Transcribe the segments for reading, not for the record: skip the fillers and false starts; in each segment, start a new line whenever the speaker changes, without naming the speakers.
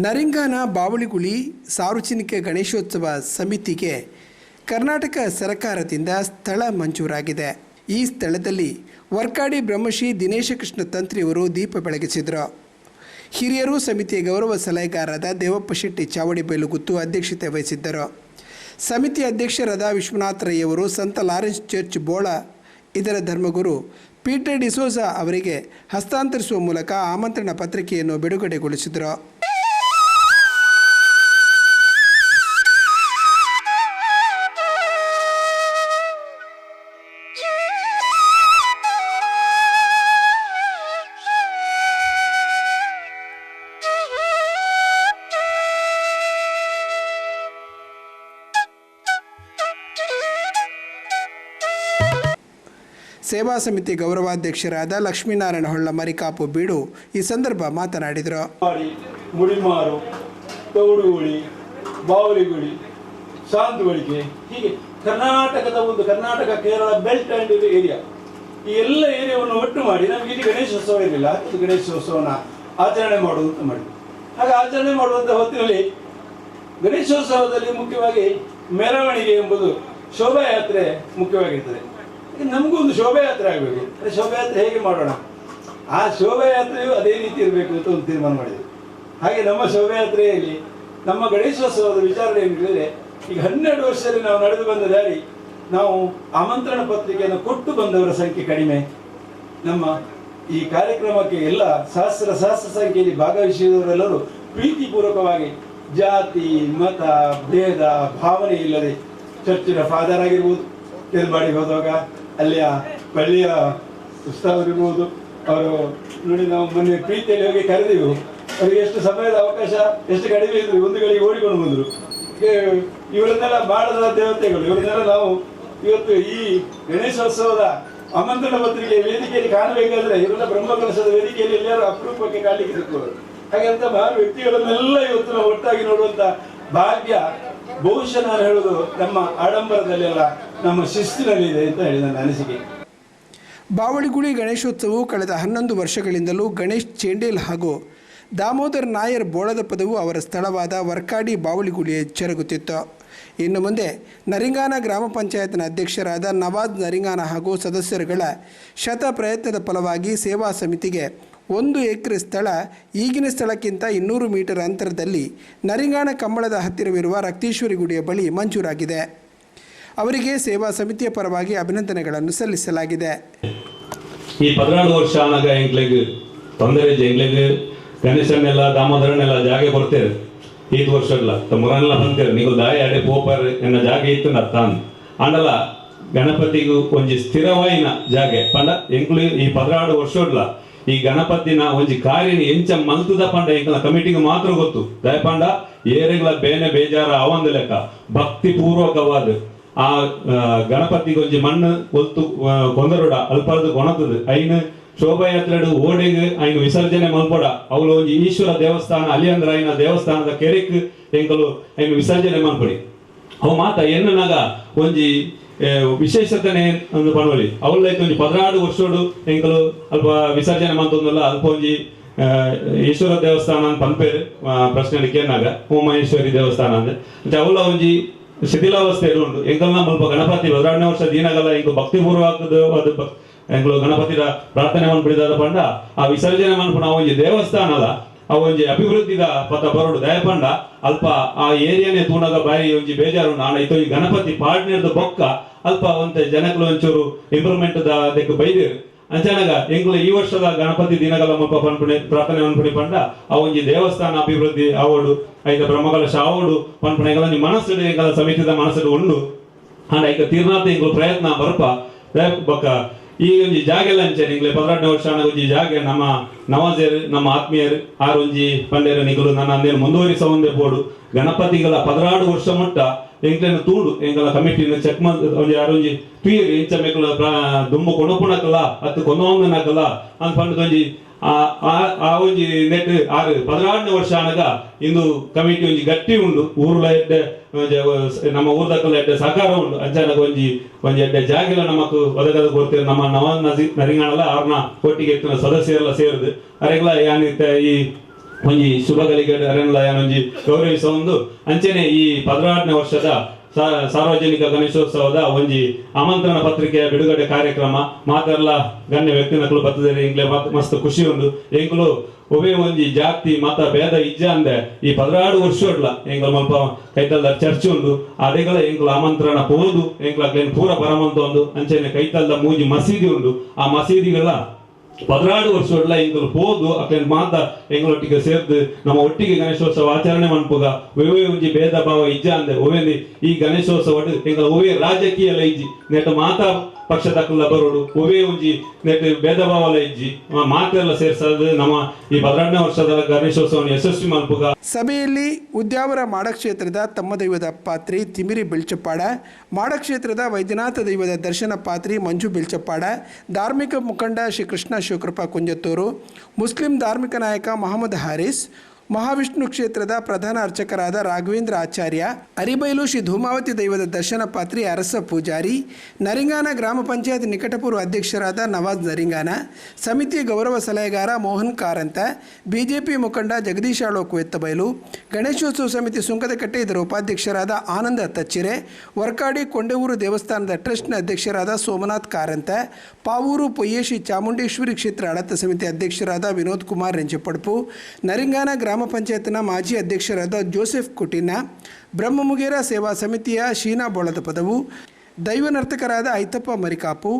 ನರಿಂಗಾನ ಬಾವಳಿಗುಳಿ ಸಾರ್ವಜನಿಕ ಗಣೇಶೋತ್ಸವ ಸಮಿತಿಗೆ ಕರ್ನಾಟಕ ಸರ್ಕಾರದಿಂದ ಸ್ಥಳ ಮಂಜೂರಾಗಿದೆ. ಈ ಸ್ಥಳದಲ್ಲಿ ವರ್ಕಾಡಿ ಬ್ರಹ್ಮಶ್ರೀ ದಿನೇಶ ಕೃಷ್ಣ ತಂತ್ರಿಯವರು ದೀಪ ಬೆಳಗಿಸಿದರು. ಹಿರಿಯರು ಸಮಿತಿಯ ಗೌರವ ಸಲಹೆಗಾರರಾದ ದೇವಪ್ಪ ಶೆಟ್ಟಿ ಚಾವಡಿ ಬೈಲುಗುತ್ತು ಅಧ್ಯಕ್ಷತೆ ವಹಿಸಿದ್ದರು. ಸಮಿತಿ ಅಧ್ಯಕ್ಷರಾದ ವಿಶ್ವನಾಥ ರೈ ಅವರು ಸಂತ ಲಾರೆನ್ಸ್ ಚರ್ಚ್ ಬೋಳ ಇದರ ಧರ್ಮಗುರು ಪೀಟರ್ ಡಿಸೋಜ ಅವರಿಗೆ ಹಸ್ತಾಂತರಿಸುವ ಮೂಲಕ ಆಮಂತ್ರಣ ಪತ್ರಿಕೆಯನ್ನು ಬಿಡುಗಡೆಗೊಳಿಸಿದರು. ಸೇವಾ ಸಮಿತಿ ಗೌರವಾಧ್ಯಕ್ಷರಾದ ಲಕ್ಷ್ಮೀನಾರಾಯಣ ಹೊಳ್ಳ ಮರಿಕಾಪು ಬೀಡು ಈ ಸಂದರ್ಭ ಮಾತನಾಡಿದರು.
ಮುಡಿಮಾರು, ತೌಡುಗುಳಿ, ಬಾವಲಿಗುಳಿ, ಸಾಂದುಗಳಿಕೆ, ಹೀಗೆ Karnataka Kerala belt and area, ಈ ಎಲ್ಲ ಏರಿಯಾವನ್ನು ಒಟ್ಟು ಮಾಡಿ ನಮಗೆ ಇಲ್ಲಿ ಗಣೇಶೋತ್ಸವ ಇರಲಿಲ್ಲ. ಗಣೇಶೋತ್ಸವನ ಆಚರಣೆ ಮಾಡುವುದು ಅಂತ ಮಾಡಿ ಹಾಗೆ ಆಚರಣೆ ಮಾಡುವಂಥ ಹೊತ್ತಿನಲ್ಲಿ ಗಣೇಶೋತ್ಸವದಲ್ಲಿ ಮುಖ್ಯವಾಗಿ ಮೆರವಣಿಗೆ ಎಂಬುದು ಶೋಭಾಯಾತ್ರೆ ಮುಖ್ಯವಾಗಿರ್ತದೆ. ನಮಗೂ ಒಂದು ಶೋಭಾಯಾತ್ರೆ ಆಗಬೇಕು. ಶೋಭಾಯಾತ್ರೆ ಹೇಗೆ ಮಾಡೋಣ, ಆ ಶೋಭಾಯಾತ್ರೆಯು ಅದೇ ರೀತಿ ಇರಬೇಕು ಅಂತ ಒಂದು ತೀರ್ಮಾನ ಮಾಡಿದೆ. ಹಾಗೆ ನಮ್ಮ ಶೋಭಾಯಾತ್ರೆಯಲ್ಲಿ ನಮ್ಮ ಗಣೇಶೋತ್ಸವದ ವಿಚಾರಣೆ ಏನಿದ್ರೆ, ಈಗ 12 ವರ್ಷದಲ್ಲಿ ನಾವು ನಡೆದು ಬಂದ ದಾರಿ, ನಾವು ಆಮಂತ್ರಣ ಪತ್ರಿಕೆಯನ್ನು ಕೊಟ್ಟು ಬಂದವರ ಸಂಖ್ಯೆ ಕಡಿಮೆ. ನಮ್ಮ ಈ ಕಾರ್ಯಕ್ರಮಕ್ಕೆ ಎಲ್ಲ ಸಹಸ್ರ ಸಂಖ್ಯೆಯಲ್ಲಿ ಭಾಗವಹಿಸಿದವರೆಲ್ಲರೂ ಪ್ರೀತಿಪೂರ್ವಕವಾಗಿ ಜಾತಿ ಮತ ಭೇದ ಭಾವನೆ ಇಲ್ಲದೆ ಚರ್ಚಿನ ಫಾದರ್ ಆಗಿರ್ಬೋದು, ಕೆಲ್ಬಾಡಿಗೆ ಹೋದಾಗ ಅಲ್ಲಿಯ ಪಳ್ಳಿಯ ಉತ್ಸವರಿರ್ಬೋದು, ಅವರು ನೋಡಿ ನಾವು ಮೊನ್ನೆ ಪ್ರೀತಿಯಲ್ಲಿ ಹೋಗಿ ಕರೆದೆವು. ಅವರಿಗೆ ಎಷ್ಟು ಸಮಯದ ಅವಕಾಶ ಎಷ್ಟು ಕಡಿಮೆ ಇದ್ರು, ಒಂದು ಗಳಿಗೆ ಓಡಿಕೊಂಡು ಬಂದರು. ಇವರನ್ನೆಲ್ಲ ಮಾಡದ ದೇವತೆಗಳು, ಇವರನ್ನೆಲ್ಲ ನಾವು ಇವತ್ತು ಈ ಗಣೇಶೋತ್ಸವದ ಆಮಂತ್ರಣ ಪತ್ರಿಕೆ ವೇದಿಕೆಯಲ್ಲಿ ಕಾಣಬೇಕಾದ್ರೆ ಇವರೆಲ್ಲ ಬ್ರಹ್ಮಕಲಶದ ವೇದಿಕೆಯಲ್ಲಿ ಎಲ್ಲರೂ ಅಪರೂಪಕ್ಕೆ ಕಾಣಲಿಕ್ಕೆ ಸಿಕ್ಕುವರು. ಹಾಗಂತ ಮಹಾನ್ ವ್ಯಕ್ತಿಗಳನ್ನೆಲ್ಲ ಇವತ್ತು ನಾವು ಒಟ್ಟಾಗಿ ನೋಡುವಂತ ಭಾಗ್ಯ ಬಹುಶಃ ನಾನು ಹೇಳುವುದು ನಮ್ಮ ಆಡಂಬರದಲ್ಲೆಲ್ಲ ನಮ್ಮ ಶಿಸ್ತಿನಲ್ಲಿದೆ ಅಂತ ಹೇಳಿ ನನ್ನ ಅನಿಸಿಕೆ.
ಬಾವಳಿಗುಳಿ ಗಣೇಶೋತ್ಸವವು ಕಳೆದ 11 ವರ್ಷಗಳಿಂದಲೂ ಗಣೇಶ್ ಚೇಂಡೇಲ್ ಹಾಗೂ ದಾಮೋದರ್ ನಾಯರ್ ಬೋಳದ ಪದವು ಅವರ ಸ್ಥಳವಾದ ವರ್ಕಾಡಿ ಬಾವಳಿಗುಳಿಯ ಜರುಗುತ್ತಿತ್ತು. ಇನ್ನು ಮುಂದೆ ನರಿಂಗಾನ ಗ್ರಾಮ ಪಂಚಾಯತ್ನ ಅಧ್ಯಕ್ಷರಾದ ನವಾಜ್ ನರಿಂಗಾನ ಹಾಗೂ ಸದಸ್ಯರುಗಳ ಶತ ಪ್ರಯತ್ನದ ಫಲವಾಗಿ ಸೇವಾ ಸಮಿತಿಗೆ 1 ಎಕರೆ ಸ್ಥಳ ಈಗಿನ ಸ್ಥಳಕ್ಕಿಂತ 200 ಮೀಟರ್ ಅಂತರದಲ್ಲಿ ನರಿಂಗಾನ ಕಂಬಳದ ಹತ್ತಿರವಿರುವ ರಕ್ತೇಶ್ವರಿ ಗುಡಿಯ ಬಳಿ ಮಂಜೂರಾಗಿದೆ. ಅವರಿಗೆ ಸೇವಾ ಸಮಿತಿಯ ಪರವಾಗಿ ಅಭಿನಂದನೆಗಳನ್ನು ಸಲ್ಲಿಸಲಾಗಿದೆ.
ಈ 14 ವರ್ಷ ಆನಾಗ ಎಂಗ್ಲೆಗ್ ತೊಂದರೆ ಎಂಗ್ಲೆಗ್ ಗಣೇಶನೆಲ್ಲ ದಾಮೋದರನೆಲ್ಲ ಜಾಗೆ ಕೊಡ್ತೇವೆ. 5 ವರ್ಷಗಳ ಮುರನೆಲ್ಲ ಬಂತೇವೆ, ನೀವು ದಾಯ ಅಡೆ ಪೋಪರ್ ಎನ್ನ ಜಾಗೆ ಇತ್ತು ನತ್ತಾನ್ ಆಂಡಲ ಗಣಪತಿಗೂ ಒಂಜಿ ಸ್ಥಿರವಾಯಿನ ಜಾಗೆ ಪಂಡ ಎಂಕ್ಲು ಈ 14 ವರ್ಷಗಳ ಈ ಗಣಪತಿನ ಒಂಜಿ ಕಾರ್ಯನ ಎಂಚ ಮಲ್ತದ ಪಂಡ ಎಂಕಲ ಕಮಿಟಿಗೆ ಮಾತ್ರ ಗೊತ್ತು. ದಯಪಂಡ ಏರೆಗಳ ಬೇನೆ ಬೇಜಾರ ಅವಂದ ಲೆಕ್ಕ ಭಕ್ತಿ ಪೂರ್ವಕವಾದ ಆ ಗಣಪತಿಗೆ ಒಂಜಿ ಮಣ್ಣು ಒತ್ತು ಕೊಂದರುಡ ಅಲ್ಪದು ಕೊಣತದು ಐನು ಶೋಭಾಯಾತ್ರೆಡು ಓಡೆಗ್ ಐನು ವಿಸರ್ಜನೆ ಮಲ್ಪಡ ಅವಳು ಒಂಜಿ ಈಶ್ವರ ದೇವಸ್ಥಾನ ಅಲಿಯಂದ್ರ ಐನ ದೇವಸ್ಥಾನದ ಕೆರೆಕ್ ಎಂಕಲು ಐನು ವಿಸರ್ಜನೆ ಮಲ್ಪಡಿ ಅವು ಮಾತ ಎನ್ನನಾಗ ಒಂಜಿ ವಿಶೇಷತೆ ಒಂದು ಪಣವಳಿ ಅವಳೈತೆ ಒಂಜಿ 14 ವರ್ಷೋಡು ಎಂಕಲು ಅಲ್ಪ ವಿಸರ್ಜನೆ ಮಂತೊಂದಲ್ಲ ಅಲ್ಪ ಒಂಜಿ ಈಶ್ವರ ದೇವಸ್ಥಾನ ಅಂತ ಪಂಪೇರು ಪ್ರಶ್ನೆ ಕೇನಾಗ ಉಮಾಹೇಶ್ವರಿ ದೇವಸ್ಥಾನ ಅಂದ್ರೆ ಅವಳ ಒಂಜಿ ಶಿಥಿಲಾವಸ್ಥೆ ಉಂಟು ಎಂಕಲ್ನ ಮುಲ್ಪ ಗಣಪತಿ 14ನೇ ವರ್ಷ ದೀನಗಲ್ಲ ಎಂಕು ಭಕ್ತಿಪೂರ್ವಕದ ಎಂಕಲು ಗಣಪತಿ ಪ್ರಾರ್ಥನೆ ಮನ್ಪಿಡಿದ ಪಂಡ ಆ ವಿಸರ್ಜನೆ ಮನ್ಪುಣ ಒಂಜಿ ದೇವಸ್ಥಾನ ಅಲ್ಲ ಆ ಒಂಜಿ ಅಭಿವೃದ್ಧಿದ ಪಥ ಬರೋಡು ದಯಪಂಡ ಅಲ್ಪ ಆ ಏರಿಯಾನೇ ತೂಣಗ ಬಾರಿ ಒಂಜಿ ಬೇಜಾರು ನಾಡ ಇತ್ತು ಈ ಗಣಪತಿ ಪಾಡ್ನೇರ್ದು ಬೊಕ್ಕ ಅಲ್ಪ ಒಂತೆ ಜನಗಳು ಒಂಚೂರು ಇಂಪ್ರೂವ್ಮೆಂಟ್ ಅದಕ್ಕೆ ಬೈದೇರು ಅಂಚನಾಗ ಎಂಗ್ಲು ಈ ವರ್ಷದ ಗಣಪತಿ ದಿನಗಳ ಮಪ್ಪ ಪನ್ಪುಣೆ ಪ್ರಾರ್ಥನೆ ಮನ್ಪುಣಿ ಪಂಡ ಆ ಒಂಜಿ ದೇವಸ್ಥಾನ ಅಭಿವೃದ್ಧಿ ಆವೋಡು ಐದ ಬ್ರಹ್ಮಕಲಶ ಆವೋಡು ಪನ್ಪುಣ ಎಂಗಲ ಮನಸ್ಸು ಎಂಗಲ ಸಮಿತಿದ ಮನಸ್ಸು ಉಂಡು ಅಂಡ ಈಗ ತೀರ್ನಾಥ ಎಂಗ್ಲು ಪ್ರಯತ್ನ ಬರ್ಪ ಬೊಕ್ಕ ಈ ಒಂಜಿ ಜಾಗೆಲ್ಲ ಅಂಚೆ ನಿಂಗ್ಲೆ 18ನೇ ವರ್ಷ ಒಂಜಿ ಜಾಗೆ ನಮ್ಮ ನವಾಜರು ನಮ್ಮ ಆತ್ಮೀಯರು ಆರು ಒಂಜಿ ಪಂಡೇರು ನಿಗಳು ನನ್ನ ಅಂದೇನು ಮುಂದುವರಿಸೊಂದೇ ಬೋಡು ಗಣಪತಿಗಳ 16 ವರ್ಷ ಮುಟ್ಟ ಎಂಕ್ಲೆನ ತೂಂಡು ಎಂಗಲ ಕಮಿಟಿನ ಚೆಕ್ ಒಂಜಿ ಯಾರೊಂಜಿ ತುಯ್ಯರು ಇಂಚ ಮೆಕ್ಕಲ ದುಂಬು ಕೊಣಪುಣಕಲ್ಲ ಅತ್ತು ಕೊಂದೊಂದನಕಲ್ಲ ಅಂತ ಪಂಡದೊಂಜಿ ಆ ಒಂಜಿ ನೆಟ್ 16ನೇ ವರ್ಷ ಆನಗ ಇಂದು ಕಮಿಟಿ ಒಂಜಿ ಗಟ್ಟಿ ಉಂಡು ಊರುಲ ಎಡ್ಡೆ ನಮ್ಮ ಊರ್ದಕ್ಕಲ ಎಡ್ಡೆ ಸಹಕಾರ ಉಂಡು ಅಂಚಾನಗ ಒಂಜಿ ಎಡ್ಡೆ ಜಾಗಿಲ ನಮಕ್ ಒದಗದ ಕೊಡ್ತೇವೆ ನಮ್ಮ ನವಾಜ್ ನರಿಂಗಾಣಲ್ಲ ಅವ್ರನ್ನ ಒಟ್ಟಿಗೆ ಎತ್ತಿನ ಸದಸ್ಯರೆಲ್ಲ ಸೇರಿದು ಅರೆಗ್ಲ ಈ ಒಂಜಿ ಶುಭಗಳಿಗೆ ಅರೆನ್ಲಯನ್ ಒಂಜಿ ಗೌರವಿಸುವ ಒಂದು ಅಂಚೆನೆ ಈ 16ನೇ ವರ್ಷದ ಸಾರ್ವಜನಿಕ ಗಣೇಶೋತ್ಸವದ ಒಂಜಿ ಆಮಂತ್ರಣ ಪತ್ರಿಕೆಯ ಬಿಡುಗಡೆ ಕಾರ್ಯಕ್ರಮ ಮಾತೆಲ್ಲ ಗಣ್ಯ ವ್ಯಕ್ತಿನಕಲು ಬರ್ತದೆ ಎಂಕ್ಲೆ ಮಸ್ತ್ ಖುಷಿ ಉಂಡು ಎಂಕ್ಲು ಒವೇ ಒಂಜಿ ಜಾತಿ ಮತ ಭೇದ ಇಜ್ಜ ಅಂದೆ ಈ 16 ವರ್ಷ ಉಡ್ಲ ಎಂಕ್ಲ ಮಲ್ಪ ಕೈತಲ್ದ ಚರ್ಚ್ ಉಂಡು ಅಡೆಗಳ ಎಂಕ್ಲ ಆಮಂತ್ರಣ ಪೋದು ಎಂಕ್ಲ ಪೂರ ಬರಮಂತ ಒಂದು ಅಂಚೆನೆ ಕೈತಲ್ದ ಮೂಜಿ ಮಸೀದಿ ಉಂಡು ಆ ಮಸೀದಿಗಳ 16 ವರ್ಷ ಉಡ್ಲ ಎಂಕಲು ಪೋದು ಅಕ್ಲೇನ್ ಮಾತ ಎಂಗಳೊಟ್ಟಿಗೆ ಸೇರ್ದು ನಮ್ಮ ಒಟ್ಟಿಗೆ ಗಣೇಶೋತ್ಸವ ಆಚರಣೆ ಮನ್ಪುಗ ಒವೇ ಒಂಜಿ ಭೇದ ಭಾವ ಇಜ್ಜ ಅಂದೆ ಒವೇಂದಿ ಈ ಗಣೇಶೋತ್ಸವ ಎಂಕಲ ಒವೇ ರಾಜಕೀಯ ಇಜ್ಜಿ ನೆಟ್ ಮಾತಾ ಪಕ್ಷ ತಕ್ಕಲ ಬರೋಡು ಒವೇ ಒಂಜಿ ನೆಟ್ ಭೇದ ಭಾವಲ ಇಜ್ಜಿ ಮಾತೆಲ್ಲ ಸೇರ್ಸದು ನಮ್ಮ ಈ 16ನೇ ವರ್ಷದ ಗಣೇಶೋತ್ಸವವನ್ನು ಯಶಸ್ವಿ ಮನ್ಪುಗ.
ಸಭೆಯಲ್ಲಿ ಉದ್ಯಾವರ ಮಾಡಕ್ಷೇತ್ರದ ತಮ್ಮ ದೈವದ ಪಾತ್ರಿ ತಿಮಿರಿ ಬೆಳ್ಚಪ್ಪಾಡ, ಮಾಡಕ್ಷೇತ್ರದ ವೈದ್ಯನಾಥ ದೈವದ ದರ್ಶನ ಪಾತ್ರಿ ಮಂಜು ಬೆಳ್ಚಪ್ಪಾಡ, ಧಾರ್ಮಿಕ ಮುಖಂಡ ಶ್ರೀ ಕೃಷ್ಣ ಶಿವಕೃಪಾ ಕುಂಜತ್ತೂರು, ಮುಸ್ಲಿಂ ಧಾರ್ಮಿಕ ನಾಯಕ ಮೊಹಮ್ಮದ್ ಹಾರಿಸ್, ಮಹಾವಿಷ್ಣು ಕ್ಷೇತ್ರದ ಪ್ರಧಾನ ಅರ್ಚಕರಾದ ರಾಘವೇಂದ್ರ ಆಚಾರ್ಯ, ಅರಿಬೈಲು ಶ್ರೀ ಧೂಮಾವತಿ ದೈವದ ದರ್ಶನ ಪಾತ್ರಿ ಅರಸ ಪೂಜಾರಿ, ನರಿಂಗಾನ ಗ್ರಾಮ ಪಂಚಾಯತ್ ನಿಕಟಪೂರ್ವ ಅಧ್ಯಕ್ಷರಾದ ನವಾಜ್ ನರಿಂಗಾನ, ಸಮಿತಿಯ ಗೌರವ ಸಲಹೆಗಾರ ಮೋಹನ್ ಕಾರಂತ, ಬಿಜೆಪಿ ಮುಖಂಡ ಜಗದೀಶ್ ಆಳೋಕು ಎತ್ತಬೈಲು, ಗಣೇಶೋತ್ಸವ ಸಮಿತಿ ಸುಂಕದಕಟ್ಟೆ ಇದರ ಉಪಾಧ್ಯಕ್ಷರಾದ ಆನಂದ ತಚ್ಚಿರೆ, ವರ್ಕಾಡಿ ಕೊಂಡೆಊರು ದೇವಸ್ಥಾನದ ಟ್ರಸ್ಟ್ನ ಅಧ್ಯಕ್ಷರಾದ ಸೋಮನಾಥ್ ಕಾರಂತ, ಪಾವೂರು ಪೊಯ್ಯೇಶಿ ಚಾಮುಂಡೇಶ್ವರಿ ಕ್ಷೇತ್ರ ಆಡಳಿತ ಸಮಿತಿ ಅಧ್ಯಕ್ಷರಾದ ವಿನೋದ್ ಕುಮಾರ್ ರೆಂಚಪಡ್ಪು, ನರಿಂಗಾನ ಗ್ರಾಮ ಪಂಚಾಯತ್ನ ಮಾಜಿ ಅಧ್ಯಕ್ಷರಾದ ಜೋಸೆಫ್ ಕುಟಿನ, ಬ್ರಹ್ಮಮುಗೇರ ಸೇವಾ ಸಮಿತಿಯ ಶೀನಾ ಬೋಳದ ಪದವು, ದೈವ ನರ್ತಕರಾದ ಐತಪ್ಪ ಮರಿಕಾಪು,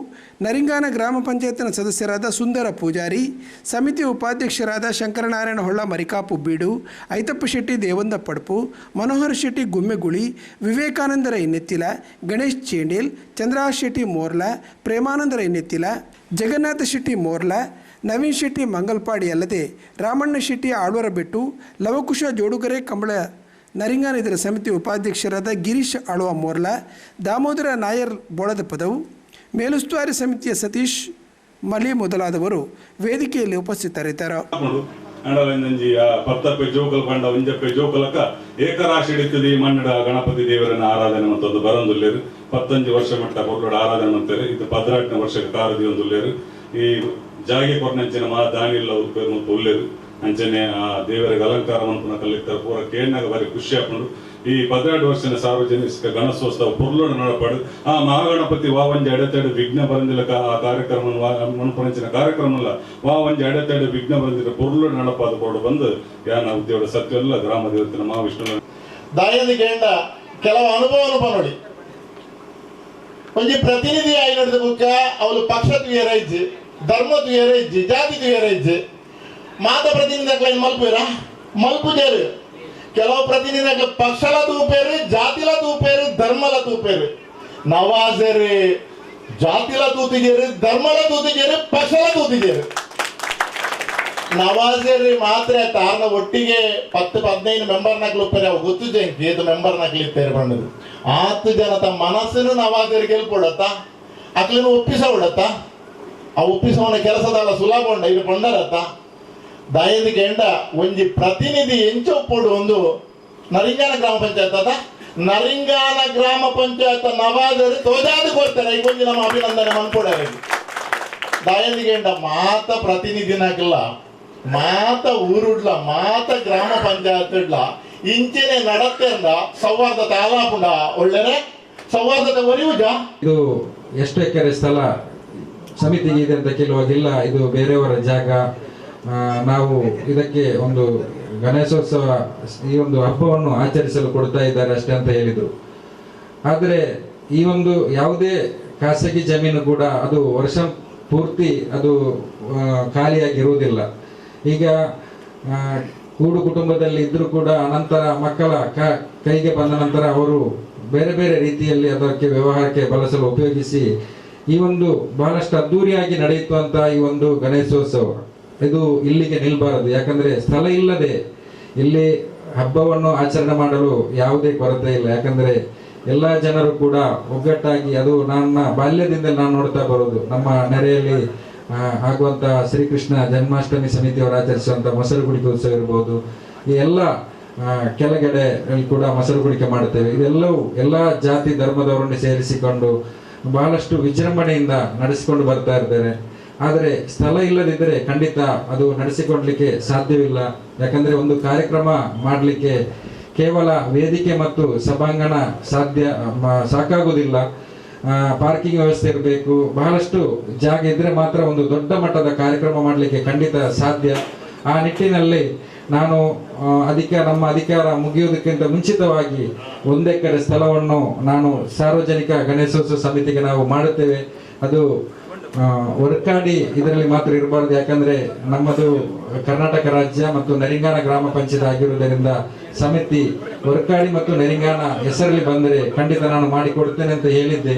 ನರಿಂಗಾನ ಗ್ರಾಮ ಪಂಚಾಯತ್ನ ಸದಸ್ಯರಾದ ಸುಂದರ ಪೂಜಾರಿ, ಸಮಿತಿ ಉಪಾಧ್ಯಕ್ಷರಾದ ಶಂಕರನಾರಾಯಣ ಹೊಳ್ಳ ಮರಿಕಾಪು ಬೀಡು, ಐತಪ್ಪ ಶೆಟ್ಟಿ ದೇವಂದ ಪಡ್ಪು, ಮನೋಹರ್ ಶೆಟ್ಟಿ ಗುಮ್ಮೆಗುಳಿ, ವಿವೇಕಾನಂದರ ಇನ್ನೆತ್ತಿಲ, ಗಣೇಶ್ ಚೇಂಡೇಲ್, ಚಂದ್ರಹಾಸ್ ಶೆಟ್ಟಿ ಮೋರ್ಲ, ಪ್ರೇಮಾನಂದರ ಇನ್ನೆತ್ತಿಲ, ಜಗನ್ನಾಥ ಶೆಟ್ಟಿ ಮೋರ್ಲ, ನವೀನ್ ಶೆಟ್ಟಿ ಮಂಗಲ್ಪಾಡಿ ಅಲ್ಲದೆ ರಾಮಣ್ಣ ಶೆಟ್ಟಿ ಆಳ್ವರಬೆಟ್ಟು, ಲವಕುಶ ಜೋಡುಗರೆ ಕಂಬಳ ನರಿಂಗಾನ ಇದರ ಸಮಿತಿ ಉಪಾಧ್ಯಕ್ಷರಾದ ಗಿರೀಶ್ ಆಳ್ವ ಮೋರ್ಲ, ದಾಮೋದರ ನಾಯರ್ ಬೋಳದ ಪದವು, ಮೇಲುಸ್ತುವಾರಿ ಸಮಿತಿಯ ಸತೀಶ್ ಮಲಿ ಮೊದಲಾದವರು ವೇದಿಕೆಯಲ್ಲಿ ಉಪಸ್ಥಿತರಿದ್ದರು.
ಪತ್ತಪ್ಪೆ ಜೋಕಲ್ ಪಂಡ ಒಂಜಪ್ಪೆ ಜೋಕಲಕ ಏಕರಾಶಿ ಹಿಡಿತದೆ ಮನ್ನಡ ಗಣಪತಿ ದೇವರನ್ನ ಆರಾಧನೆ ಮತ್ತೊಂದು ಬರಂದುಲ್ಲೇರು 15 ವರ್ಷ ಮಟ್ಟ ಕೊಟ್ಟೋಡ ಆರಾಧನೆ ಮಾಡ್ತಾರೆ. ಇದು 18ನೇ ವರ್ಷಕ್ಕೆ ಕಾರದಿ ಒಂದುಲ್ಲೇರು ಈ ಜಾಗೆ ಕೊರ್ನಂಚಿನ ಮಾ ದಾನಿಲ್ಲ ಮತ್ತು ಒಳ್ಳೆದು ಅಂಚನೆ ಆ ದೇವರಿಗೆ ಅಲಂಕಾರ ಮನ್ಪುನ ಕಲಿತಾರೆ ಪೂರ ಕೇಳಿನಾಗ ಬಾರಿ ಖುಷಿ ಹಾಕೊಂಡು ಈ 12 ವರ್ಷದ ಸಾರ್ವಜನಿಕ ಗಣೇಶೋತ್ಸವ ಪುರ್ಲೋಡ ನಡಪಡು ಆ ಮಹಾಗಣಪತಿ ವಾವಂಜಿ ಅಡೆತಡೆ ವಿಘ್ನ ಬರಂದಿಲ್ಲ ಆ ಕಾರ್ಯಕ್ರಮ ಮನ್ಪುನಂಚಿನ ಕಾರ್ಯಕ್ರಮ ವಾವಂಜಿ ಅಡೆತಡೆ ವಿಘ್ನ ಬರಂದಿಲ್ಲ ಪುರ್ಲೋಡ ನಡಪಾದ ಕೊಡು ಬಂದು ಯಾನ ಉದ್ಯೋಗ ಸತ್ಯವೆಲ್ಲ ಗ್ರಾಮ ದೇವತಿನ ಮಹಾವಿಷ್ಣು
ದಾಯನಿಗೆ ಕೆಲವು ಅನುಭವ ನೋಡಿ ಒಂಜಿ ಪ್ರತಿನಿಧಿ ಆಗಿ ನಡೆದ ಬುಕ್ಕ ಅವಳು ಪಕ್ಷ ತುಯರೈಜ್ ಧರ್ಮ ತುಯರೈಜ್ ಜಾತಿ ತುಯರೈಜ್ ಮಾತ ಪ್ರತಿನಿಧಿ ಮಲ್ಪುರ ಮಲ್ಪುಜೇರು ಕೆಲವು ಪ್ರತಿನಿಧಿ ಪಕ್ಷಲ ತೂಪೇರು ಜಾತಿಲ ತೂಪೇರು ಧರ್ಮಲ ತೂಪೇರು ನವಾಜರು ಜಾತಿಲ ತೂತಿಜೇರು ಧರ್ಮಲ ತೂತಿಜೇರು ಪಕ್ಷಲ ತೂತಿಜೇರು ನವಾಜರು ಮಾತ್ರ ತಾರನ ಒಟ್ಟಿಗೆ 10-15 ಮೆಂಬರ್ ನಕ್ಲು ಉಪ್ಪೇರೆ ಅವು ಗೊತ್ತು ಜಂಕಿ ಇದು ಮೆಂಬರ್ ನಕ್ಲಿ ಇತ್ತೇರು ಬಂದದು 10 ಜನ ತಮ್ಮ ಮನಸ್ಸನ್ನು ನವಾಜರಿಗೆ ಗೆಲ್ಕೊಡತ್ತ ಅಕ್ಲಿನ ಒಪ್ಪಿಸ ಉಡತ್ತ ಆ ಒಪ್ಪಿಸವನ ಕೆಲಸದಲ್ಲ ಸುಲಭ ಉಂಡ ಇದು ಬಂಡರತ್ತ ದಯದಿಗೆ ಎಂಡ ಒಂಜಿ ಪ್ರತಿನಿಧಿ ಎಂಚೊಪ್ಪಡು ಒಂದು ನರಿಂಗಾನ ಗ್ರಾಮ ಪಂಚಾಯತ್ ಅದ ನರಿಂಗಾನ ಗ್ರಾಮ ಪಂಚಾಯತ್ ನವಾಜರು ತೋಜಾದು ಕೊಡ್ತಾರೆ ಈಗ ಒಂಜಿ ನಮ್ಮ ಅಭಿನಂದನೆ ಮನ್ಕೊಡಾರೆ ದಯದಿಗೆ ಎಂಡ ಮಾತ ಪ್ರತಿನಿಧಿನಾಗಿಲ್ಲ ಮಾತ ಊರುಡ್ಲ ಮಾತ ಗ್ರಾಮ ಪಂಚಾಯತ್ ಇಡ್ಲ ಇಂಚಿನ ನಡತೆಂದ ಸೌಹಾರ್ದತೆ ಆಲಾಪುಂಡ ಒಳ್ಳೆರೆ ಸೌಹಾರ್ದತೆ ಒರಿಯುಜ
ಇದು ಎಷ್ಟು ಎಕರೆ ಸ್ಥಳ ಸಮಿತಿಗೆ ಇದೆ ಅಂತ ಕೆಲವಾಗಿಲ್ಲ, ಇದು ಬೇರೆಯವರ ಜಾಗ. ನಾವು ಇದಕ್ಕೆ ಒಂದು ಗಣೇಶೋತ್ಸವ ಈ ಒಂದು ಹಬ್ಬವನ್ನು ಆಚರಿಸಲು ಕೊಡ್ತಾ ಇದ್ದಾರೆ ಅಷ್ಟೇ ಅಂತ ಹೇಳಿದರು. ಆದರೆ ಈ ಒಂದು ಯಾವುದೇ ಖಾಸಗಿ ಜಮೀನು ಕೂಡ ಅದು ವರ್ಷ ಪೂರ್ತಿ ಅದು ಖಾಲಿಯಾಗಿರುವುದಿಲ್ಲ. ಈಗ ಕೂಡು ಕುಟುಂಬದಲ್ಲಿ ಇದ್ರೂ ಕೂಡ ಅನಂತರ ಮಕ್ಕಳ ಕೈಗೆ ಬಂದ ನಂತರ ಅವರು ಬೇರೆ ಬೇರೆ ರೀತಿಯಲ್ಲಿ ಅದಕ್ಕೆ ವ್ಯವಹಾರಕ್ಕೆ ಬಳಸಲು ಉಪಯೋಗಿಸಿ ಈ ಒಂದು ಬಹಳಷ್ಟು ಅದ್ದೂರಿಯಾಗಿ ನಡೆಯಿತು ಅಂತ ಈ ಒಂದು ಗಣೇಶೋತ್ಸವ ಇದು ಇಲ್ಲಿಗೆ ನಿಲ್ಬಾರದು. ಯಾಕಂದ್ರೆ ಸ್ಥಳ ಇಲ್ಲದೆ ಇಲ್ಲಿ ಹಬ್ಬವನ್ನು ಆಚರಣೆ ಮಾಡಲು ಯಾವುದೇ ಕೊರತೆ ಇಲ್ಲ. ಯಾಕಂದ್ರೆ ಎಲ್ಲ ಜನರು ಕೂಡ ಒಗ್ಗಟ್ಟಾಗಿ, ಅದು ನನ್ನ ಬಾಲ್ಯದಿಂದ ನಾನು ನೋಡ್ತಾ ಬರೋದು, ನಮ್ಮ ನೆರೆಯಲ್ಲಿ ಆಗುವಂತ ಶ್ರೀಕೃಷ್ಣ ಜನ್ಮಾಷ್ಟಮಿ ಸಮಿತಿಯವರು ಆಚರಿಸುವಂತ ಮೊಸರು ಕುಡಿಕೆ ಉತ್ಸವ ಇರ್ಬೋದು, ಈ ಎಲ್ಲ ಕೆಳಗಡೆ ಕೂಡ ಮೊಸರು ಕುಡಿಕೆ ಮಾಡುತ್ತೇವೆ. ಇದೆಲ್ಲವೂ ಎಲ್ಲ ಜಾತಿ ಧರ್ಮದವರನ್ನು ಸೇರಿಸಿಕೊಂಡು ಬಹಳಷ್ಟು ವಿಜೃಂಭಣೆಯಿಂದ ನಡೆಸಿಕೊಂಡು ಬರ್ತಾ ಇದ್ದಾರೆ. ಆದರೆ ಸ್ಥಳ ಇಲ್ಲದಿದ್ದರೆ ಖಂಡಿತ ಅದು ನಡೆಸಿಕೊಡ್ಲಿಕ್ಕೆ ಸಾಧ್ಯವಿಲ್ಲ. ಯಾಕಂದರೆ ಒಂದು ಕಾರ್ಯಕ್ರಮ ಮಾಡಲಿಕ್ಕೆ ಕೇವಲ ವೇದಿಕೆ ಮತ್ತು ಸಭಾಂಗಣ ಸಾಕಾಗುವುದಿಲ್ಲ. ಪಾರ್ಕಿಂಗ್ ವ್ಯವಸ್ಥೆ ಇರಬೇಕು, ಬಹಳಷ್ಟು ಜಾಗ ಇದ್ದರೆ ಮಾತ್ರ ಒಂದು ದೊಡ್ಡ ಮಟ್ಟದ ಕಾರ್ಯಕ್ರಮ ಮಾಡಲಿಕ್ಕೆ ಖಂಡಿತ ಸಾಧ್ಯ. ಆ ನಿಟ್ಟಿನಲ್ಲಿ ನಾನು ನಮ್ಮ ಅಧಿಕಾರ ಮುಗಿಯುವುದಕ್ಕಿಂತ ಮುಂಚಿತವಾಗಿ 1 ಎಕರೆ ಸ್ಥಳವನ್ನು ನಾನು ಸಾರ್ವಜನಿಕ ಗಣೇಶೋತ್ಸವ ಸಮಿತಿಗೆ ನಾವು ಮಾಡುತ್ತೇವೆ. ಅದು ವರ್ಕಾಡಿ ಇದರಲ್ಲಿ ಮಾತ್ರ ಇರಬಾರ್ದು, ಯಾಕಂದ್ರೆ ನಮ್ಮದು ಕರ್ನಾಟಕ ರಾಜ್ಯ ಮತ್ತು ನರಿಂಗಾನ ಗ್ರಾಮ ಪಂಚಾಯತ್ ಆಗಿರುವುದರಿಂದ ಸಮಿತಿ ವರ್ಕಾಡಿ ಮತ್ತು ನರಿಂಗಾನ ಹೆಸರಲ್ಲಿ ಬಂದರೆ ಖಂಡಿತ ನಾನು ಮಾಡಿಕೊಡ್ತೇನೆ ಅಂತ ಹೇಳಿದ್ದೆ.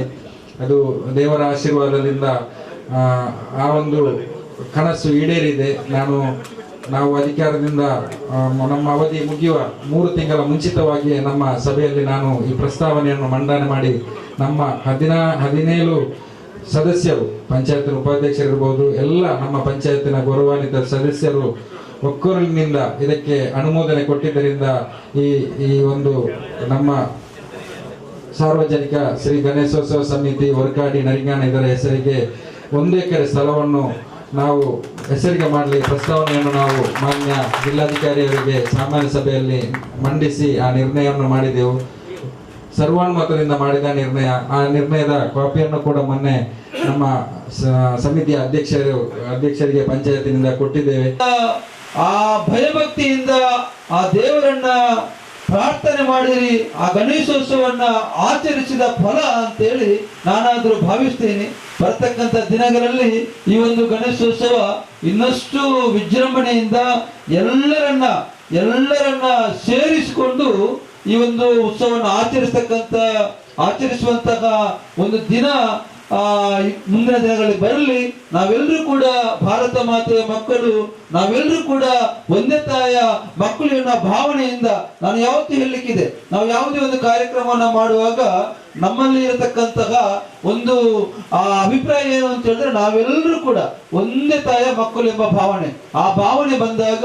ಅದು ದೇವರ ಆಶೀರ್ವಾದದಿಂದ ಆ ಒಂದು ಕನಸು ಈಡೇರಿದೆ. ನಾವು ಅಧಿಕಾರದಿಂದ ನಮ್ಮ ಅವಧಿ ಮುಗಿಯುವ 3 ತಿಂಗಳ ಮುಂಚಿತವಾಗಿ ನಮ್ಮ ಸಭೆಯಲ್ಲಿ ನಾನು ಈ ಪ್ರಸ್ತಾವನೆಯನ್ನು ಮಂಡನೆ ಮಾಡಿ ನಮ್ಮ 17 ಸದಸ್ಯರು, ಪಂಚಾಯತ್ ಉಪಾಧ್ಯಕ್ಷರಿರ್ಬೋದು, ಎಲ್ಲ ನಮ್ಮ ಪಂಚಾಯತಿನ ಗೌರವಾನ್ವಿತ ಸದಸ್ಯರು ಒಕ್ಕೊರಲಿನಿಂದ ಇದಕ್ಕೆ ಅನುಮೋದನೆ ಕೊಟ್ಟಿದ್ದರಿಂದ ಈ ಒಂದು ನಮ್ಮ ಸಾರ್ವಜನಿಕ ಶ್ರೀ ಗಣೇಶೋತ್ಸವ ಸಮಿತಿ ವರ್ಕಾಡಿ ನರಿಂಗಾನ ಇದರ ಹೆಸರಿಗೆ 1 ಎಕರೆ ಸ್ಥಳವನ್ನು ನಾವು ಹೆಸರಿಗೆ ಮಾಡಲಿ ಪ್ರಸ್ತಾವನೆಯನ್ನು ನಾವು ಮಾನ್ಯ ಜಿಲ್ಲಾಧಿಕಾರಿಯವರಿಗೆ ಸಾಮಾನ್ಯ ಸಭೆಯಲ್ಲಿ ಮಂಡಿಸಿ ಆ ನಿರ್ಣಯವನ್ನು ಮಾಡಿದೆವು. ಸರ್ವಾನುಮತದಿಂದ ಮಾಡಿದ ನಿರ್ಣಯ. ಆ ನಿರ್ಣಯದ ಕಾಪಿಯನ್ನು ಕೂಡ ಮೊನ್ನೆ ನಮ್ಮ ಸಮಿತಿಯ ಅಧ್ಯಕ್ಷರಿಗೆ ಪಂಚಾಯತಿನಿಂದ ಕೊಟ್ಟಿದ್ದೇವೆ.
ಆ ಭಯಭಕ್ತಿಯಿಂದ ಆ ದೇವರನ್ನ ಪ್ರಾರ್ಥನೆ ಮಾಡಿರಿ, ಆ ಗಣೇಶೋತ್ಸವನ್ನ ಆಚರಿಸಿದ ಫಲ ಅಂತೇಳಿ ನಾನಾದರೂ ಭಾವಿಸ್ತೇನೆ. ಬರ್ತಕ್ಕಂಥ ದಿನಗಳಲ್ಲಿ ಈ ಒಂದು ಗಣೇಶೋತ್ಸವ ಇನ್ನಷ್ಟು ವಿಜೃಂಭಣೆಯಿಂದ ಎಲ್ಲರನ್ನ ಸೇರಿಸಿಕೊಂಡು ಈ ಒಂದು ಉತ್ಸವವನ್ನು ಆಚರಿಸುವಂತಹ ಒಂದು ದಿನ ಮುಂದಿನ ದಿನಗಳಲ್ಲಿ ಬರಲಿ. ನಾವೆಲ್ಲರೂ ಕೂಡ ಭಾರತ ಮಾತೆಯ ಮಕ್ಕಳು, ನಾವೆಲ್ಲರೂ ಕೂಡ ಒಂದೇ ತಾಯ ಮಕ್ಕಳು ಅನ್ನೋ ಭಾವನೆಯಿಂದ ನಾನು ಯಾವತ್ತೂ ಹೇಳಲಿಕ್ಕಿದೆ, ನಾವು ಯಾವುದೇ ಒಂದು ಕಾರ್ಯಕ್ರಮವನ್ನು ಮಾಡುವಾಗ ನಮ್ಮಲ್ಲಿ ಇರತಕ್ಕಂತಹ ಒಂದು ಅಭಿಪ್ರಾಯ ಏನು ಅಂತ ಹೇಳಿದ್ರೆ ನಾವೆಲ್ಲರೂ ಕೂಡ ಒಂದೇ ತಾಯ ಮಕ್ಕಳು ಎಂಬ ಭಾವನೆ. ಆ ಭಾವನೆ ಬಂದಾಗ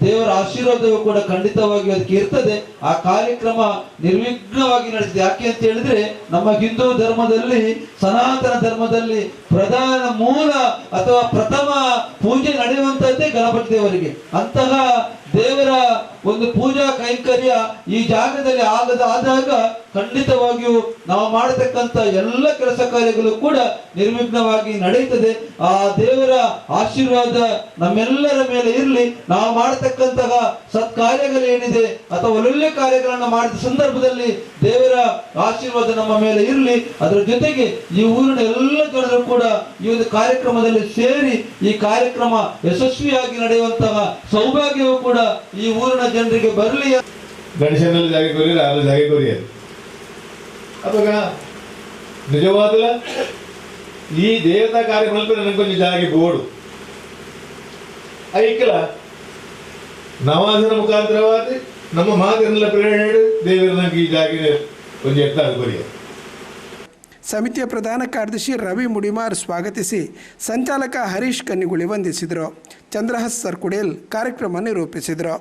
ದೇವರ ಆಶೀರ್ವಾದವು ಕೂಡ ಖಂಡಿತವಾಗಿ ಅದಕ್ಕೆ ಇರ್ತದೆ. ಆ ಕಾರ್ಯಕ್ರಮ ನಿರ್ವಿಘ್ನವಾಗಿ ನಡೆಸಿದೆ. ಯಾಕೆ ಅಂತ ಹೇಳಿದ್ರೆ ನಮ್ಮ ಹಿಂದೂ ಧರ್ಮದಲ್ಲಿ, ಸನಾತನ ಧರ್ಮದಲ್ಲಿ ಪ್ರಧಾನ ಮೂಲ ಅಥವಾ ಪ್ರಥಮ ಪೂಜೆ ನಡೆಯುವಂತದ್ದೇ ಗಣಪತಿ ದೇವರಿಗೆ. ಅಂತಹ ದೇವರ ಒಂದು ಪೂಜಾ ಕೈಂಕರ್ಯ ಈ ಜಾಗದಲ್ಲಿ ಆದಾಗ ಖಂಡಿತವಾಗಿಯೂ ನಾವು ಮಾಡತಕ್ಕಂತ ಎಲ್ಲ ಕೆಲಸ ಕಾರ್ಯಗಳು ಕೂಡ ನಿರ್ವಿಘ್ನವಾಗಿ ನಡೆಯುತ್ತದೆ. ಆ ದೇವರ ಆಶೀರ್ವಾದ ನಮ್ಮೆಲ್ಲರ ಮೇಲೆ ಇರಲಿ. ನಾವು ಮಾಡತಕ್ಕಂತಹ ಸತ್ಕಾರ್ಯಗಳೇನಿದೆ ಅಥವಾ ಒಳ್ಳೊಳ್ಳೆ ಕಾರ್ಯಗಳನ್ನು ಮಾಡಿದ ಸಂದರ್ಭದಲ್ಲಿ ದೇವರ ಆಶೀರ್ವಾದ ನಮ್ಮ ಮೇಲೆ ಇರಲಿ. ಅದರ ಜೊತೆಗೆ ಈ ಊರಿನ ಎಲ್ಲ ಜನರು ಕೂಡ ಈ ಒಂದು ಕಾರ್ಯಕ್ರಮದಲ್ಲಿ ಸೇರಿ ಈ ಕಾರ್ಯಕ್ರಮ ಯಶಸ್ವಿಯಾಗಿ ನಡೆಯುವಂತಹ ಸೌಭಾಗ್ಯವು ಕೂಡ ಈ ಊರಿನ ಜನರಿಗೆ ಬರಲಿ.
ಗಣೇಶನಲ್ಲಿ ಜಾಗ ಕೋರಿಯರು ಆರು ಜಾಗ ಕೋರಿಯರು ಅವಾಗ ನಿಜವಾದ ಈ ದೇವತಾ ಕಾರ್ಯಕ್ರಮ ನನಗೆ ಕೊಂಚ ಜಾಗ ಬೋಡು ಐಕಲ ನವಾಜನ ಮುಖಾಂತರವಾದ ನಮ್ಮ ಮಾತಿನೆಲ್ಲ ಪ್ರೇರಣೆ ದೇವರ ನನಗೆ ಈ ಜಾಗ ಕೊಂಚ ಎತ್ತ ಕೋರಿಯರು.
ಸಮಿತಿಯ ಪ್ರಧಾನ ಕಾರ್ಯದರ್ಶಿ ರವಿ ಮುಡಿಮಾರ್ ಸ್ವಾಗತಿಸಿ ಸಂಚಾಲಕ ಹರೀಶ್ ಕನ್ನಿಗುಳಿ ವಂದಿಸಿದರು. ಚಂದ್ರಹಾಸ್ ಸರ್ಕುಡೇಲ್ ಕಾರ್ಯಕ್ರಮ ನಿರೂಪಿಸಿದರು.